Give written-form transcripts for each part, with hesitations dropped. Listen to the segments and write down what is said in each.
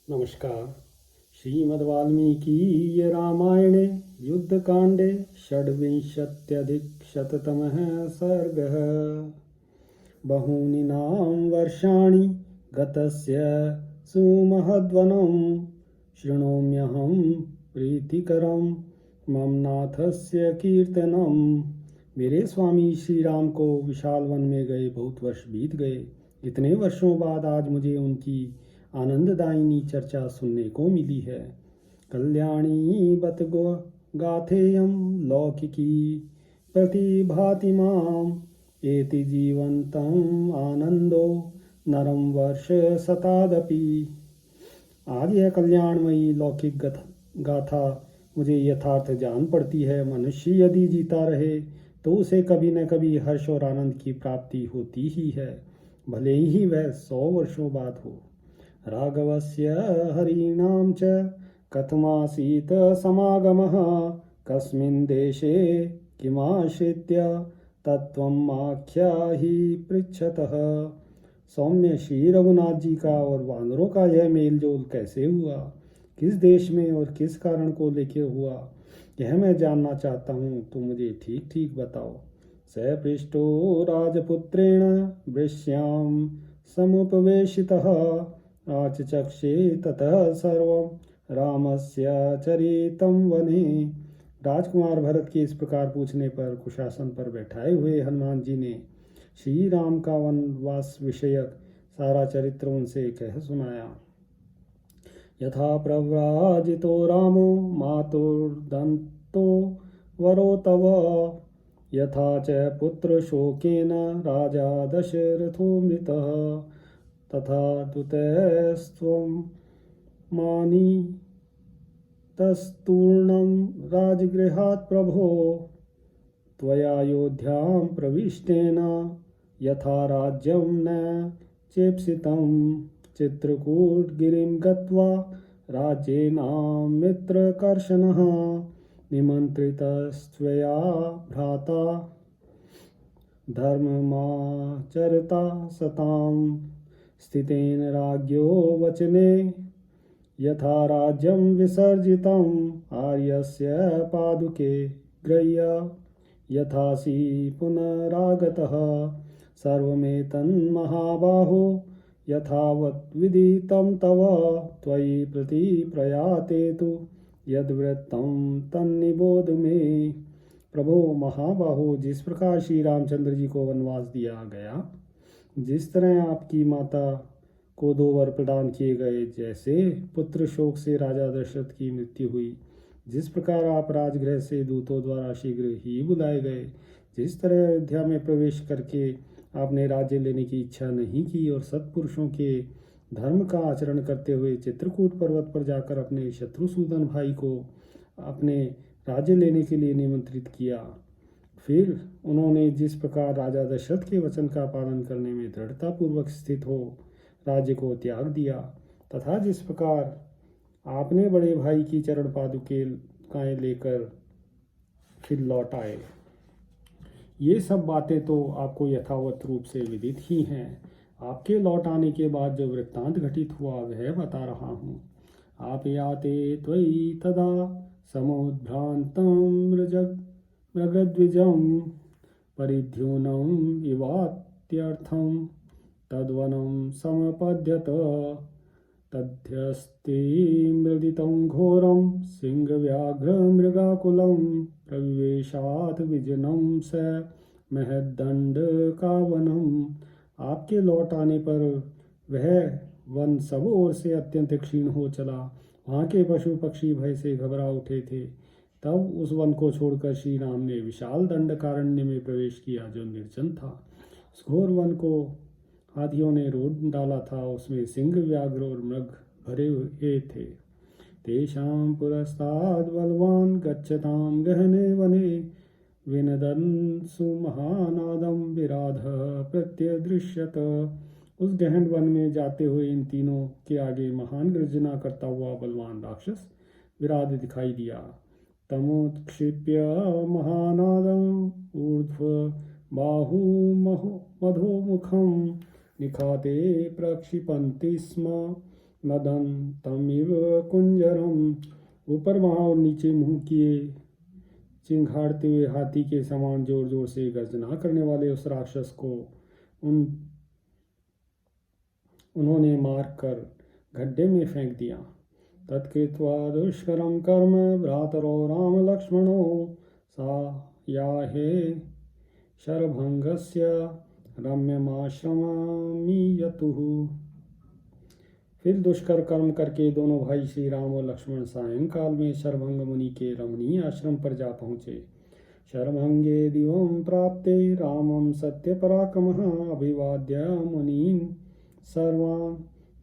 नमस्कार। श्रीमद्वाल्मीकि रामायणे युद्धकाण्डे षड्विंशत्यधिकशततमः सर्गः। बहूनि नाम वर्षाणि गतस्य सुमहद्वनं शृणोम्यहं प्रीतिकरं मम नाथस्य कीर्तनम। मेरे स्वामी श्री राम को विशाल वन में गए बहुत वर्ष बीत गए। इतने वर्षों बाद आज मुझे उनकी आनंददायिनी चर्चा सुनने को मिली है। कल्याणी बत गो गाथेयं लौकिकी प्रतिभाति माम एति जीवंतम आनंदो नरम वर्ष शतादपि। आज यह कल्याणमयी लौकिक गाथा मुझे यथार्थ जान पड़ती है। मनुष्य यदि जीता रहे तो उसे कभी न कभी हर्ष और आनंद की प्राप्ति होती ही है, भले ही वह 100 वर्षों बाद हो। राघवस्य हरीणां च कथमासीत् समागमः कस्मिन् देशे किमाश्रित्य तत्त्वम् आख्याहि पृच्छतः। सौम्य श्री रघुनाथ जी का और वानरों का यह मेल जोल कैसे हुआ, किस देश में और किस कारण को लेकर हुआ, यह मैं जानना चाहता हूँ, तो मुझे ठीक ठीक बताओ। स पृष्टो राजपुत्रेण वृष्यां समुपवेशितः आचचक्षे ततः सर्वं रामस्य चरितं वने। राजकुमार भरत के इस प्रकार पूछने पर कुशासन पर बैठाए हुए हनुमान जी ने श्री राम का वनवास विषयक सारा चरित्र उनसे कह सुनाया। यथा प्रव्राजितो रामो मातुर्दन्तो वरो तव यथा च पुत्र शोकेन राजा दशरथो मृतः तथा तुतस्त्वं मानितस्तूर्णं राजगृहात् प्रभो त्वयायोध्यां प्रविष्टेन यथा राज्यं न चेप्सितं चित्रकूटगिरिं गत्वा राज्येनामित्रकर्षणः निमन्त्रितस्त्वया भ्राता धर्ममाचरता सतां स्थितेन राज्ञो वचने यथा राज्यं विसर्जितम् आर्यस्य पादुके गृह्य यथासि पुनरागतः सर्वमेतन्महाबाहो यथावत् विदितं तव त्वयि प्रति प्रयाते तु यद्वृत्तं तन्निबोध मे। प्रभो महाबाहो, जिस प्रकार श्री रामचंद्र जी को वनवास दिया गया, जिस तरह आपकी माता को 2 वर प्रदान किए गए, जैसे पुत्र शोक से राजा दशरथ की मृत्यु हुई, जिस प्रकार आप राजगृह से दूतों द्वारा शीघ्र ही बुलाए गए, जिस तरह अयोध्या में प्रवेश करके आपने राज्य लेने की इच्छा नहीं की और सत्पुरुषों के धर्म का आचरण करते हुए चित्रकूट पर्वत पर जाकर अपने शत्रुसूदन भाई को अपने राज्य लेने के लिए निमंत्रित किया, फिर उन्होंने जिस प्रकार राजा दशरथ के वचन का पालन करने में दृढ़तापूर्वक स्थित हो राज्य को त्याग दिया, तथा जिस प्रकार आपने बड़े भाई की चरण पादुकें लेकर फिर लौट आए, ये सब बातें तो आपको यथावत रूप से विदित ही हैं। आपके लौट आने के बाद जो वृत्तांत घटित हुआ वह बता रहा हूँ। आप याते त्वयि तदा समुद्भ्रान्तं मृगद्विजं परिद्युनम् इवात्यर्थं तद्वनं समपद्यत तध्यस्ति मृदितं घोरं सिंहव्याघ्रमृगाकुलं प्रविवेशात् विजनं स महद्दण्डकावनम्। आपके लौट आने पर वह वन सब ओर से अत्यंत क्षीण हो चला। वहाँ के पशु पक्षी भय से घबरा उठे थे। तब उस वन को छोड़कर श्री राम ने विशाल दंडकारण्य में प्रवेश किया, जो निर्जन था। उस घोर वन को हाथियों ने रोड डाला था, उसमें सिंह व्याघ्र और मृग भरे हुए थे। तेषां पुरस्ताद् बलवान् गच्छतां गहने वने विनदन् सुमहानादं विराधः प्रत्यदृश्यत। उस गहन वन में जाते हुए इन तीनों के आगे महान गर्जना करता हुआ बलवान राक्षस विराध दिखाई दिया। तमोत्क्षिप्य महानादम् ऊर्ध्व बाहु मधोमुखं निखाते प्रक्षिपन्ति स्म नदन्तमिव कुंजरम। ऊपर वहाँ और नीचे मुंह किए चिंघाड़ते हुए हाथी के समान जोर जोर से गर्जना करने वाले उस राक्षस को उन्होंने मार कर गड्ढे में फेंक दिया। तत्कृत्वा दुष्करम कर्म भ्रातरो राम लक्ष्मणो सायाहे शरभंगस्य रम्यमाश्रमी यतुः। फिर दुष्कर कर्म करके दोनों भाई श्री राम और लक्ष्मण सायंकाल में शरभंग मुनि के रमणीय आश्रम पर जा पहुँचे। शरभंगे दिवं प्राप्ते रामं सत्यपराक्रमः अभिवाद्य मुनीन् सर्वान्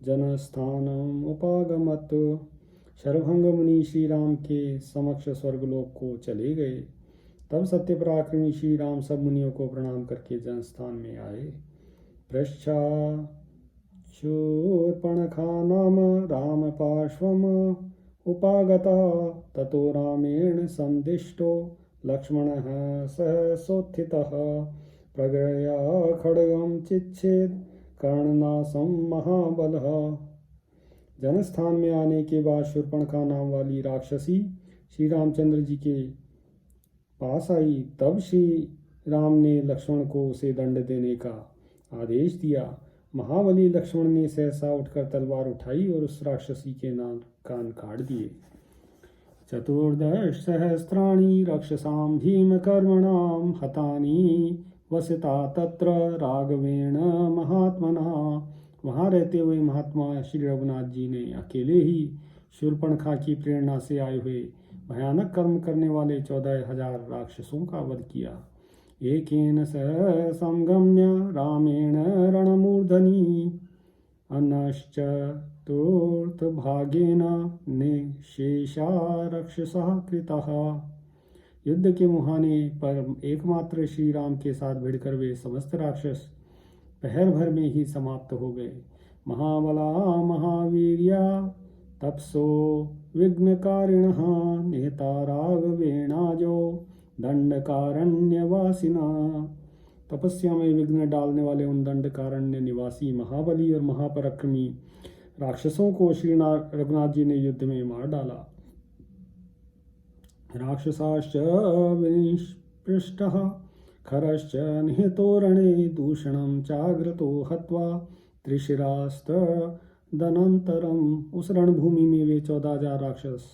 जनस्थानम् उपागमत्। शरभंग मुनि श्री राम के समक्ष स्वर्गलोक को चले गए। तब सत्य पराक्रमी श्री राम सब मुनियों को प्रणाम करके जनस्थान में आए। शूर्पणखा नाम राम पार्श्वम उपागता ततो रामेण संदिष्टो लक्ष्मणः सहसोत्थितः प्रगृह्य खड्गं चिच्छेद कर्णनासं महाबलः। जनस्थान में आने के बाद शूर्पणखा नाम वाली राक्षसी श्री रामचंद्र जी के पास आई। तब श्री राम ने लक्ष्मण को उसे दंड देने का आदेश दिया। महाबली लक्ष्मण ने सहसा उठकर तलवार उठाई और उस राक्षसी के कान काट दिए। चतुर्दश सहस्राणि रक्षसां भीमकर्मणां हतानि वसिता तत्र राघवेण महात्मना। वहाँ रहते हुए महात्मा श्री रघुनाथ जी ने अकेले ही शूर्पणखा की प्रेरणा से आए हुए भयानक कर्म करने वाले 14,000 राक्षसों का वध किया। एकेन सह संगम्य रामेण रणमूर्धनि अन्नश्चतुर्थभागेन निशेषा रक्षसः कृतः। युद्ध के मुहाने पर एकमात्र श्री राम के साथ भिड़कर वे समस्त राक्षस पहर भर में ही समाप्त हो गए। महाबला महावीर्या तपसो विघ्नकारिणः नेता राघवेणाजो दंडकारण्यवासिना। तपस्या में विघ्न डालने वाले उन दंडकारण्य निवासी महाबली और महापराक्रमी राक्षसों को श्री रघुनाथ जी ने युद्ध में मार डाला। राक्षसाश्च विनिष्पृष्टः खरश्च निहतोरणे दूषणं चाग्रतो हत्वा त्रिशिरास्तदनन्तरम्। उस रणभूमि में वे 14,000 राक्षस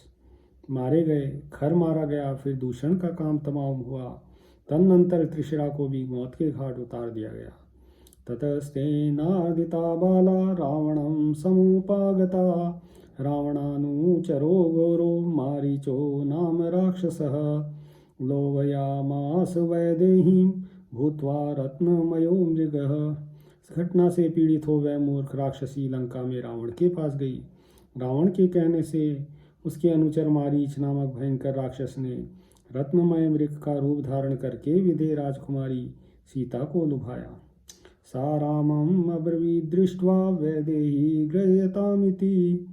मारे गए, खर मारा गया, फिर दूषण का काम तमाम हुआ। तदनंतर त्रिशिरा को भी मौत के घाट उतार दिया गया। ततस्तेनादिता बाला रावणं समुपागता रावणानुचरो घोरो मारीचो नाम राक्षसः लोभयामास वैदेहीं भूत्वा रत्नमयो मृगः। इस घटना से पीड़ित हो वह मूर्ख राक्षसी लंका में रावण के पास गई। रावण के कहने से उसके अनुचर मारीच नामक भयंकर राक्षस ने रत्नमय मृग का रूप धारण करके विदेह राजकुमारी सीता को लुभाया। सा रामम अब्रवीत् दृष्ट्वा वैदेही गृह्यतामिति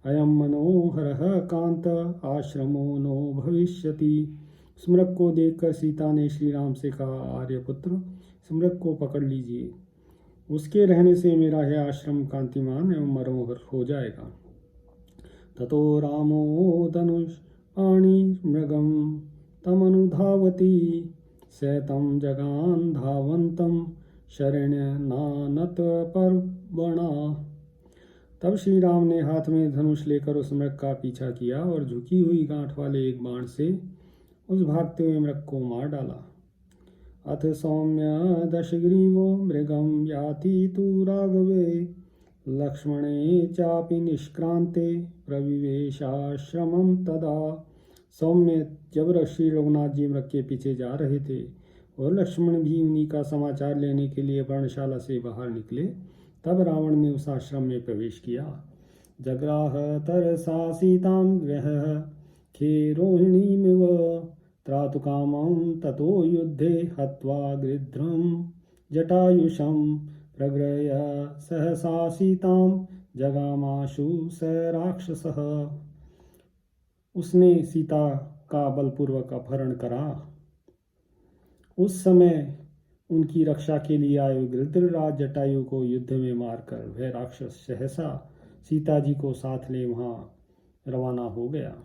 अयम मनोहरः कांत आश्रमो नो भविष्यति। स्मृग को देखकर सीता ने श्री राम से कहा, आर्यपुत्र, स्मृग को पकड़ लीजिए, उसके रहने से मेरा यह आश्रम कांतिमान एवं मनोहर हो जाएगा। ततो रामो धनुष्पाणि मृगं तमनुधावति सैतं जगान धावन्तं शरण्यनानत पर्वणा। तब श्री राम ने हाथ में धनुष लेकर उस मृग का पीछा किया और झुकी हुई गांठ वाले एक बाण से उस भागते हुए मृग को मार डाला। अथ सौम्य दशग्रीवो मृगं याति तु राघवे लक्ष्मणे चापि निष्क्रांते प्रविवेशाश्रमं तदा। सौम्य जब श्री रघुनाथ जी मृग के पीछे जा रहे थे और लक्ष्मण भी उन्हीं का समाचार लेने के लिए पर्णशाला से बाहर निकले, तब रावण ने उस आश्रम में प्रवेश किया। जग्राह तरसा सीतां गृहः खेरोहिणीमिव त्रातुकामं ततो युद्धे हत्वा गृध्रं जटायुषं प्रगृह्य सहसा सीतां जगामाशु स राक्षसः। उसने सीता का बलपूर्वक अपहरण करा। उस समय उनकी रक्षा के लिए आए गृध्रराज जटायु को युद्ध में मारकर वह राक्षस सहसा सीता जी को साथ ले वहाँ रवाना हो गया।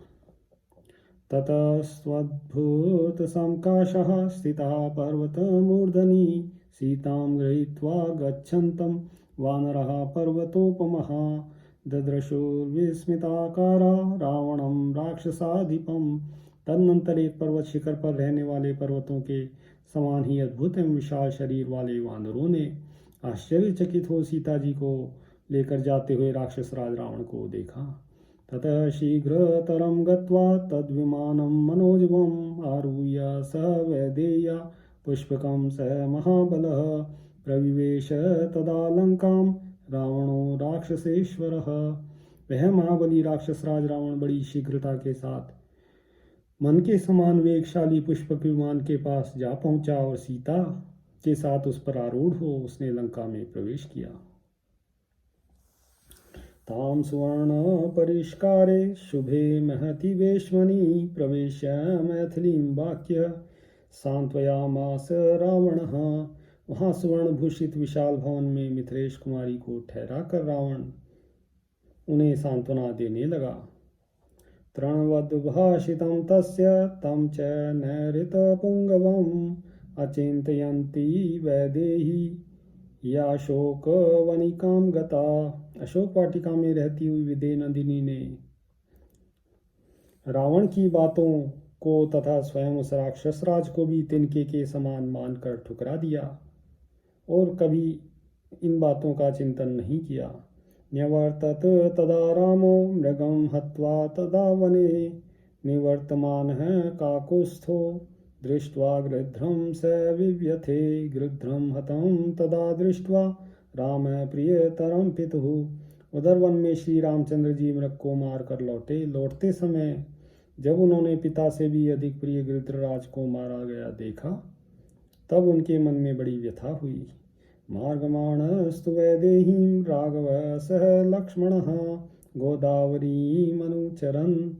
ततस्त्वद्भुतसङ्काशः स्थितः पर्वतमूर्धनि सीतां गृहीत्वा गच्छन्तं वानरः पर्वतोपमः ददृशुर्विस्मिताकारा रावणं राक्षसाधिपं। तदनंतर एक पर्वत शिखर पर रहने वाले पर्वतों के समान ही अद्भुत एवं विशाल शरीर वाले वानरों ने आश्चर्यचकित हो सीता जी को लेकर जाते हुए राक्षस राज रावण को देखा। ततः शीघ्रतरं गत्वा तद्विमानं मनोजवम् आरुह्य स वैदेह्या पुष्पकं स महाबलः प्रविवेश तदा लंकां रावणो राक्षसेश्वरः। वह महाबली राक्षस राज रावण बड़ी शीघ्रता के साथ मन के समान वेगशाली पुष्पक विमान के पास जा पहुंचा और सीता के साथ उस पर आरूढ़ हो उसने लंका में प्रवेश किया। तां सुवर्ण परिष्कारे शुभे महति वेश्मनि प्रवेश्य मैथिलीं वाक्य सांत्वयामास रावणः। वहाँ सुवर्ण भूषित विशाल भवन में मिथिलेश कुमारी को ठहरा कर रावण उन्हें सांत्वना देने लगा। तृणवद्भाषितं तस्य तं च नैऋतपुङ्गवम् अचिन्तयन्ती वैदेही या शोकवनिकां गता। अशोक वाटिका में रहती हुई विदे नंदिनी ने रावण की बातों को तथा स्वयं उस राक्षस राज को भी तिनके के समान मानकर ठुकरा दिया और कभी इन बातों का चिंतन नहीं किया। न्यवर्तत तदा रामो मृगं हत्वा तदा वने निवर्तमानः काकुत्स्थो दृष्ट्वा गृध्रं स विव्यथे गृध्रं हतं तदा दृष्ट्वा राम प्रियतरं पितुः। उधर वन में श्री रामचंद्र जी मृग को मार कर लौटते समय जब उन्होंने पिता से भी अधिक प्रिय गृध्रराज को मारा गया देखा तब उनके मन में बड़ी व्यथा हुई। मार्गमाणस्तु वैदेहीं राघव सह लक्ष्मणः गोदावरीमनुचरन्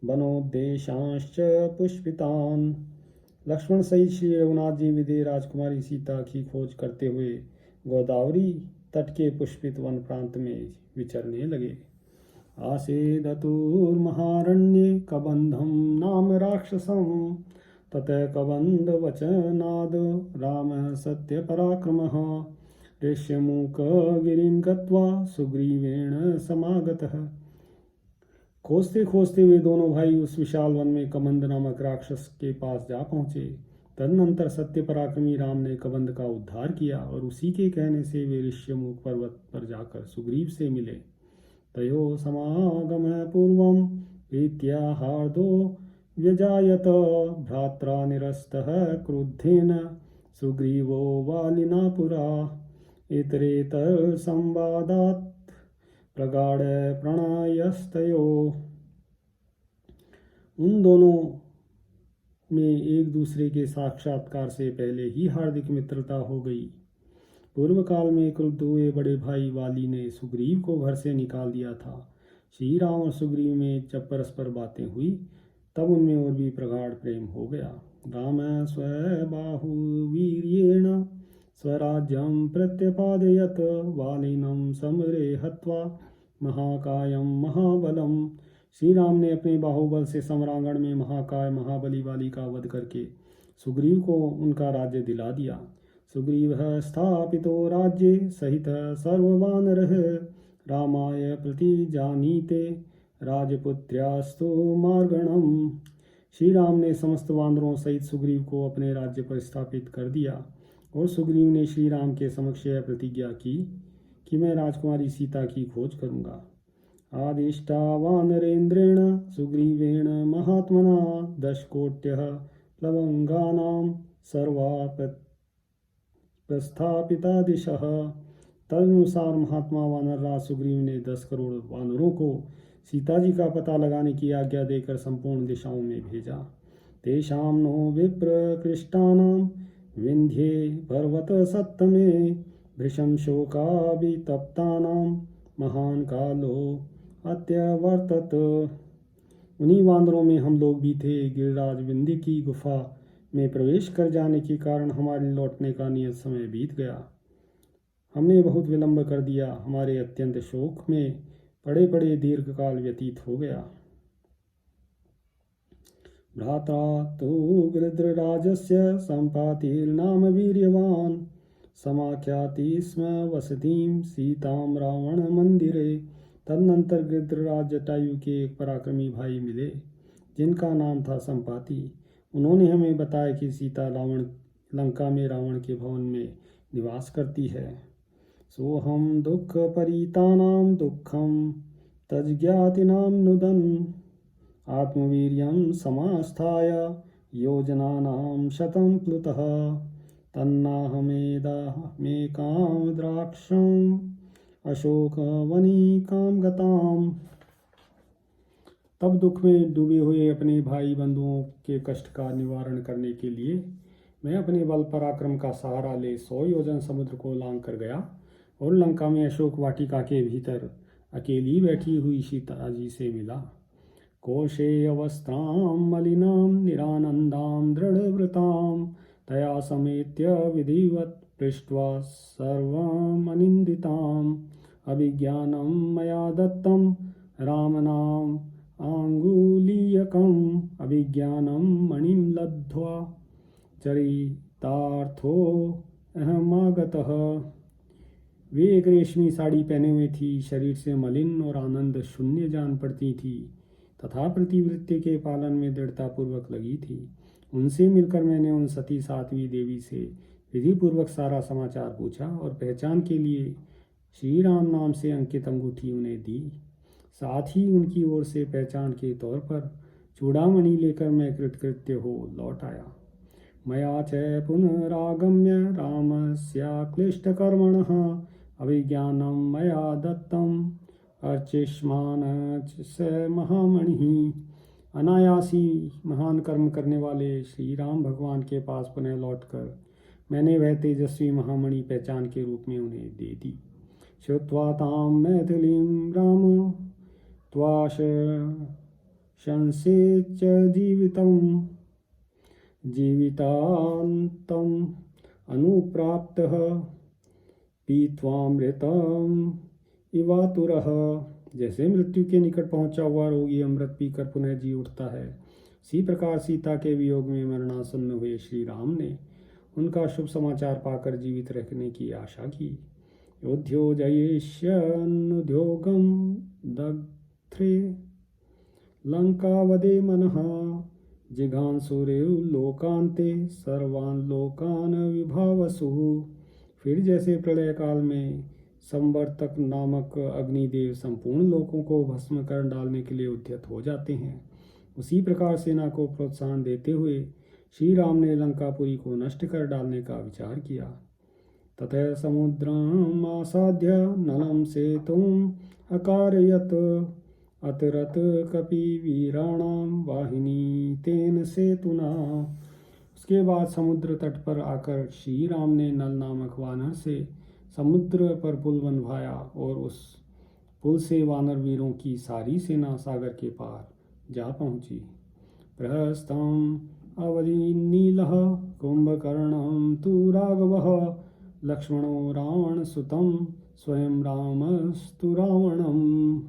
वनोद्देशांश्च पुष्पितान्। लक्ष्मण सहित श्री रघुनाथ जी विदे राजकुमारी सीता की खोज करते हुए गोदावरी तट के पुष्पित वन प्रांत में विचरने लगे। आसेदतुर्महारण्ये कबंधं नाम राक्षसं ततः कबंध वचनाद राम सत्य पराक्रमः ऋष्यमूक गिरिं गत्वा सुग्रीवेण समागतः। खोजते खोजते वे दोनों भाई उस विशाल वन में कबंध नामक राक्षस के पास जा पहुंचे। तदनंतर सत्य पराक्रमी राम ने कबंध का उद्धार किया और उसी के कहने से वे ऋष्यमुख पर्वत पर जाकर सुग्रीव से मिले। तयो समागम पूर्वं प्रीत्या हार्दो व्यजायत भ्रात्रा निरस्तः क्रुद्धेन सुग्रीवो वालिना पुरा इतरेतर संवादात् प्रगाढ़ प्रणयस्तयो। उन दोनों में एक दूसरे के साक्षात्कार से पहले ही हार्दिक मित्रता हो गई। पूर्व काल में क्रुद्ध हुए बड़े भाई वाली ने सुग्रीव को घर से निकाल दिया था। श्री राम और सुग्रीव में जब परस्पर बातें हुई तब उनमें और भी प्रगाढ़ प्रेम हो गया। राम स्वबाहुवीर्येण स्वराज्यं प्रत्यपादयत वालिनं समरे हत्वा महाकायं महाबलम। श्री राम ने अपने बाहुबल से समरांगण में महाकाय महाबली वाली का वध करके सुग्रीव को उनका राज्य दिला दिया। सुग्रीव स्थापितो राज्ये सहित सर्ववानरः रामाय प्रतिजानीते राजपुत्र्यास्तु मार्गणम्। श्री राम ने समस्त वानरों सहित सुग्रीव को अपने राज्य पर स्थापित कर दिया और सुग्रीव ने श्री राम के समक्ष यह प्रतिज्ञा की कि मैं राजकुमारी सीता की खोज करूंगा। आदिष्टा वानरेन्द्रेण सुग्रीवेण महात्मना 10 कोट्यः प्लवंगानां सर्वा प्रस्थापिता दिशः। तदनुसार महात्मा वानरराज सुग्रीव ने 10 करोड़ वानरों को सीता जी का पता लगाने की आज्ञा देकर संपूर्ण दिशाओं में भेजा। तेषां नो विप्रकृष्टानां विंध्ये पर्वत सप्तमे भृशं शोकाभितप्तानां महान कालो अत्यवर्तत। उन्हीं वानरों में हम लोग भी थे। गिरिराज विंध्य की गुफा में प्रवेश कर जाने के कारण हमारे लौटने का नियत समय बीत गया। हमने बहुत विलंब कर दिया। हमारे अत्यंत शोक में पड़े पड़े दीर्घ काल व्यतीत हो गया। भ्राता तु गृध्रराजस्य सम्पातिर्नाम वीर्यवान् समाख्याति स्म वसतीं सीतां रावण मंदिरे। तदनंतर गृध्रराज जटायु के एक पराक्रमी भाई मिले जिनका नाम था संपाति। उन्होंने हमें बताया कि सीता लंका में रावण के भवन में निवास करती है। सोहम दुख परितानां दुखम तज्ज्ञातिनां नुदन् आत्मवीर्यं समास्थाय योजनानां शतं प्लुतः तन्नाहमेकां द्राक्षं अशोकवनिकां गताम्। तब दुख में डूबे हुए अपने भाई बंधुओं के कष्ट का निवारण करने के लिए मैं अपने बल पराक्रम का सहारा ले 100 योजन समुद्र को लांग कर गया और लंका में अशोक वाटिका के भीतर अकेली बैठी हुई सीता जी से मिला। कोशे अवस्थां मलिनां निरानंदां दृढ़व्रतां तया समेत्य विधिवत् पृष्ट्वा सर्वमनिन्दिताम् अभिज्ञानं मया दत्तं रामनाम आंगुलीयकम् अभिज्ञानं मणिं लब्ध्वा चरितार्थो अहमागतः। वे एक रेशमी साड़ी पहने हुए थी, शरीर से मलिन और आनंद शून्य जान पड़ती थी तथा प्रतिवृत्ति के पालन में दृढ़तापूर्वक लगी थी। उनसे मिलकर मैंने उन सती सातवीं देवी से विधिपूर्वक सारा समाचार पूछा और पहचान के लिए श्री राम नाम से अंकित अंगूठी उन्हें दी। साथ ही उनकी ओर से पहचान के तौर पर चूड़ामणि लेकर मैं कृतकृत्य हो लौट आया। मया च पुनरागम्य रामस्याक्लिष्टकर्मणः अभिज्ञानं मया दत्तम् अर्चिष्मान स महामणि। अनायासी महान कर्म करने वाले श्री राम भगवान के पास पुनः लौटकर मैंने वह तेजस्वी महामणि पहचान के रूप में उन्हें दे दी। श्रुत्वा तां मैथिलीं राम त्वाशंसे च जीवितान्तम् अनुप्राप्तः पीत्वामृतम् इवातुरः। जैसे मृत्यु के निकट पहुंचा हुआ रोगी अमृत पीकर पुनः जी उठता है, इसी प्रकार सीता के वियोग में मरणासन्न हुए श्री राम ने उनका शुभ समाचार पाकर जीवित रखने की आशा की। योध्योजयिष्यन्नुद्योगं दग्ध्रे लंकावदे मनः जिघांसुरेव लोकान्ते सर्वान् लोकान् विभावसुः। फिर जैसे प्रलय काल में संवर्तक नामक अग्निदेव संपूर्ण लोकों को भस्म कर डालने के लिए उद्यत हो जाते हैं, उसी प्रकार सेना को प्रोत्साहन देते हुए श्री राम ने लंकापुरी को नष्ट कर डालने का विचार किया। ततः समुद्रम् आसाद्य नलं सेतुम् अकारयत् अतरत कपिवीराणां वाहिनी तेन सेतुना। उसके बाद समुद्र तट पर आकर श्री राम ने नल नामक वानर से समुद्र पर पुल बनवाया और उस पुल से वानर वीरों की सारी सेना सागर के पार जा पहुंची। प्रहस्तम अवधीनीलः कुंभकर्णं तु राघवः लक्ष्मणो रावण सुतं स्वयं रामस्तु रावणम्।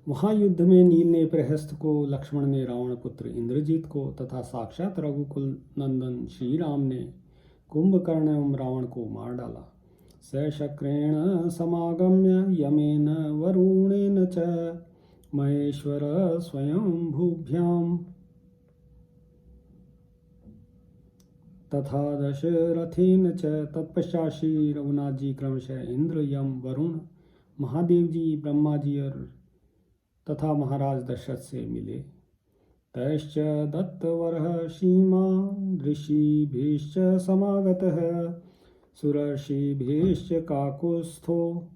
महायुद्ध में नील ने प्रहस्त को, लक्ष्मण ने रावण पुत्र इंद्रजीत को तथा साक्षात रघुकुल नंदन श्री राम ने कुंभकर्ण एवं रावण को मार डाला। स शक्रेण समागम्य यमेन वरुणेन च महेश्वर स्वयं भूभ्याम तथा दशरथेन च। तत्पश्चात श्री रघुनाथ जी क्रमशः इंद्र, यम, वरुण, महादेव जी, ब्रह्मा जी और तथा महाराज दशरथ से मिले। तैश्च दत्तवरः सीमान् ऋषिभिश्च समागतः सुरर्षिभिश्च काकुत्स्थो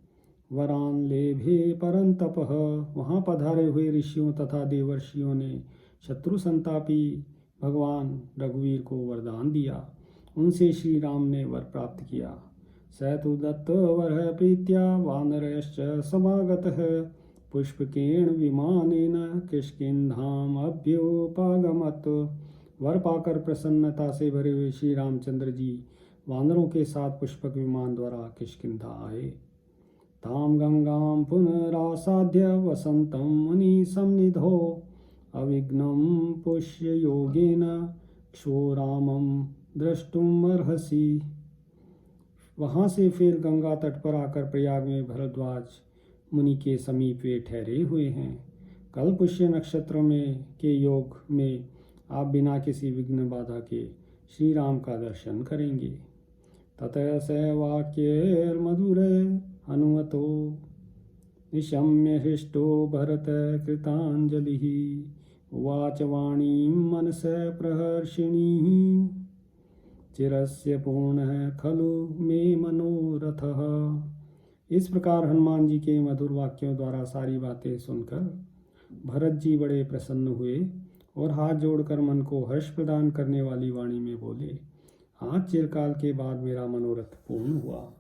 वरान् लेभे परन्तपः। वहाँ पधारे हुए ऋषियों तथा देवर्षियों ने शत्रु संतापी भगवान रघुवीर को वरदान दिया। उनसे श्री राम ने वर प्राप्त किया। स तु दत्तवरः प्रीत्या वानरश्च समागतः पुष्पकेण विमानेन किष्किन्धाम अभ्युपागमत्। वर पाकर प्रसन्नता से भरे हुए श्री रामचंद्र जी वानरों के साथ पुष्पक विमान द्वारा किष्किंधा आए। ताम गंगाम पुनरासाद्य वसंतम मुनि सन्निधो अविघ्नं पुष्य योगेन क्षोरामम द्रष्टुम अर्हसि। वहाँ से फिर गंगा तट पर आकर प्रयाग में भरद्वाज मुनि के समीप वे ठहरे हुए हैं। कल पुष्य नक्षत्र में के योग में आप बिना किसी विघ्न बाधा के श्री राम का दर्शन करेंगे। ततः स वाक्यैर्मधुरे हनुमतो निशम्य हृष्टो भरत कृतांजलिः उवाच वाणीं मनस प्रहर्षिणीः चिरस्य पूर्णः खलु मे मनोरथः। इस प्रकार हनुमान जी के मधुर वाक्यों द्वारा सारी बातें सुनकर भरत जी बड़े प्रसन्न हुए और हाथ जोड़कर मन को हर्ष प्रदान करने वाली वाणी में बोले, आज चिरकाल के बाद मेरा मनोरथ पूर्ण हुआ।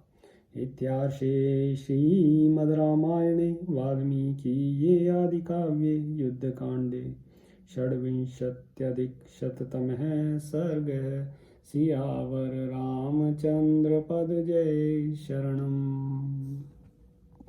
इत्यार्षे श्रीमद् रामायणे वाल्मीकिये आदि काव्ये युद्धकांडे षड्विंशत्यधिकशततमः सर्गः। सियावर रामचंद्र पद जय शरणम्।